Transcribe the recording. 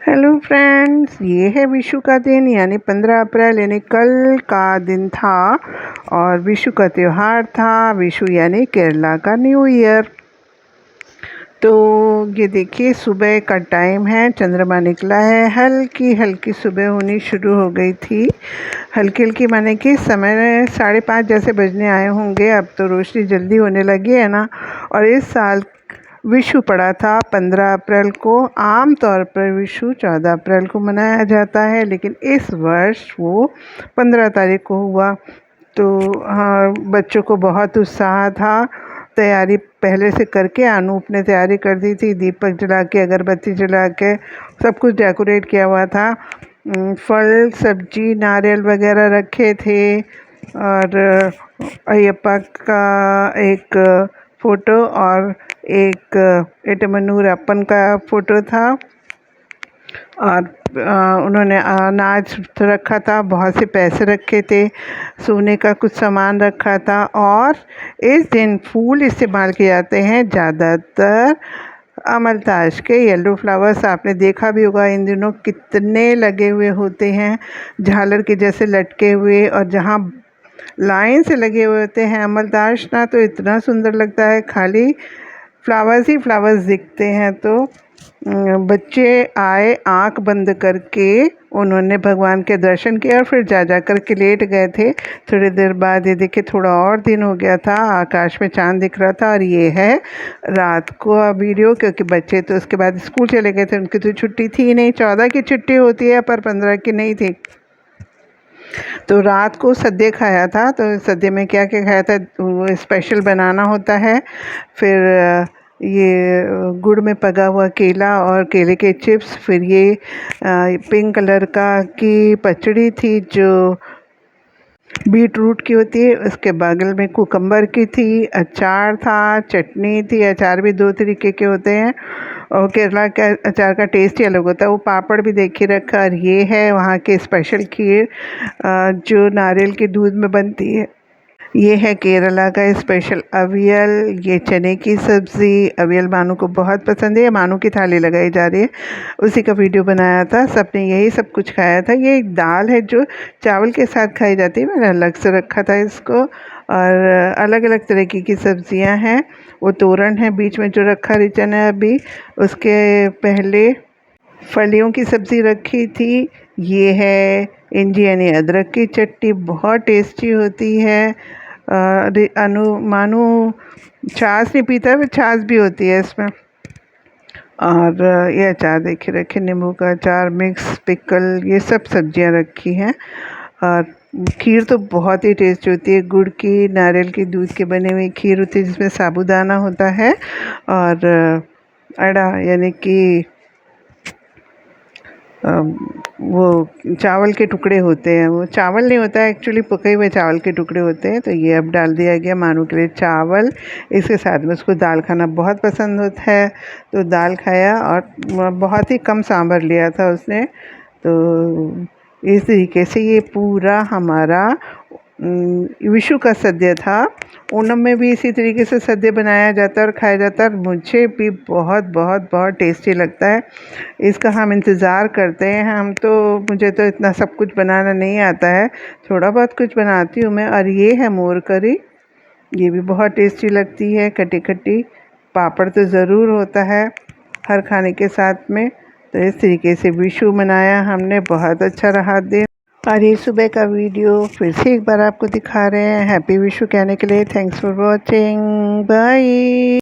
Hello friends, ये है विशु का दिन यानी 15 अप्रैल यानी कल का दिन था और विशु का त्यौहार था। विशु यानी केरला का न्यू ईयर। तो ये देखिए सुबह का टाइम है, चंद्रमा निकला है, हल्की हल्की सुबह होनी शुरू हो गई थी। हल्की हल्की माने कि समय 5:30 जैसे बजने आए होंगे। अब तो रोशनी जल्दी होने लगी है ना। और इस साल विशु पड़ा था 15 अप्रैल को। आम तौर पर विशु 14 अप्रैल को मनाया जाता है, लेकिन इस वर्ष वो 15 तारीख को हुआ। तो हाँ, बच्चों को बहुत उत्साह था। तैयारी पहले से करके अनूप ने तैयारी कर दी थी, दीपक जला के, अगरबत्ती जला के सब कुछ डेकोरेट किया हुआ था। फल सब्जी नारियल वगैरह रखे थे और अयप्पा का एक फ़ोटो और एक एटमनूर अपन का फ़ोटो था। और उन्होंने अनाज रखा था, बहुत से पैसे रखे थे, सोने का कुछ सामान रखा था। और इस दिन फूल इस्तेमाल किए जाते हैं, ज़्यादातर अमलताश के येलो फ्लावर्स। आपने देखा भी होगा इन दिनों कितने लगे हुए होते हैं, झालर के जैसे लटके हुए, और जहाँ लाइन से लगे हुए होते हैं अमलताश ना, तो इतना सुंदर लगता है, खाली फ्लावर्स ही फ्लावर्स दिखते हैं। तो बच्चे आए, आंख बंद करके उन्होंने भगवान के दर्शन किए और फिर जा कर के लेट गए थे। थोड़ी देर बाद ये देखिए थोड़ा और दिन हो गया था, आकाश में चांद दिख रहा था। और ये है रात को वीडियो, क्योंकि बच्चे तो उसके बाद स्कूल चले गए थे, उनकी तो छुट्टी थी नहीं। 14 की छुट्टी होती है पर 15 की नहीं थी। तो रात को सद्य खाया था। तो सद्य में क्या क्या खाया था, वो स्पेशल बनाना होता है। फिर ये गुड़ में पका हुआ केला और केले के चिप्स, फिर ये पिंक कलर का की पचड़ी थी जो बीट रूट की होती है, उसके बगल में कुकम्बर की थी, अचार था, चटनी थी। अचार भी 2 तरीके के होते हैं और केरला का अचार का टेस्ट ही अलग होता है। वो पापड़ भी देखिए रखा। और ये है वहाँ के स्पेशल खीर जो नारियल के दूध में बनती है। ये है केरला का स्पेशल अवियल, ये चने की सब्ज़ी। अवियल मानू को बहुत पसंद है, मानू की थाली लगाई जा रही है, उसी का वीडियो बनाया था। सबने यही सब कुछ खाया था। ये एक दाल है जो चावल के साथ खाई जाती है, मैंने अलग से रखा था इसको। और अलग अलग तरीके की सब्जियां हैं। वो तोरन है बीच में जो रखा रिचन है अभी, उसके पहले फलियों की सब्ज़ी रखी थी। ये है इंजी यानी अदरक की चटनी, बहुत टेस्टी होती है। मानू छाछ नहीं पीता है, छाछ भी होती है इसमें। और ये अचार देखिए रखे, नींबू का अचार, मिक्स पिकल, ये सब सब्जियां रखी हैं। और खीर तो बहुत ही टेस्टी होती है, गुड़ की नारियल के दूध के बने हुई खीर होती है जिसमें साबूदाना होता है और अड़ा यानी कि वो चावल के टुकड़े होते हैं। वो चावल नहीं होता है एक्चुअली, पके हुए चावल के टुकड़े होते हैं। तो ये अब डाल दिया गया मानू के लिए चावल। इसके साथ में उसको दाल खाना बहुत पसंद होता है, तो दाल खाया और बहुत ही कम सांभर लिया था उसने। तो इस तरीके से ये पूरा हमारा विशु का सद्य था। ओणम में भी इसी तरीके से सद्य बनाया जाता है और खाया जाता है। मुझे भी बहुत बहुत बहुत टेस्टी लगता है। इसका हम इंतज़ार करते हैं। मुझे तो इतना सब कुछ बनाना नहीं आता है, थोड़ा बहुत कुछ बनाती हूँ मैं। और ये है मोर करी, ये भी बहुत टेस्टी लगती है, खट्टी खट्टी। पापड़ तो ज़रूर होता है हर खाने के साथ में। तो इस तरीके से विशु मनाया हमने, बहुत अच्छा रहा दिन। और ये सुबह का वीडियो फिर से एक बार आपको दिखा रहे हैं। हैप्पी विशु कहने के लिए थैंक्स फॉर वॉचिंग, बाय।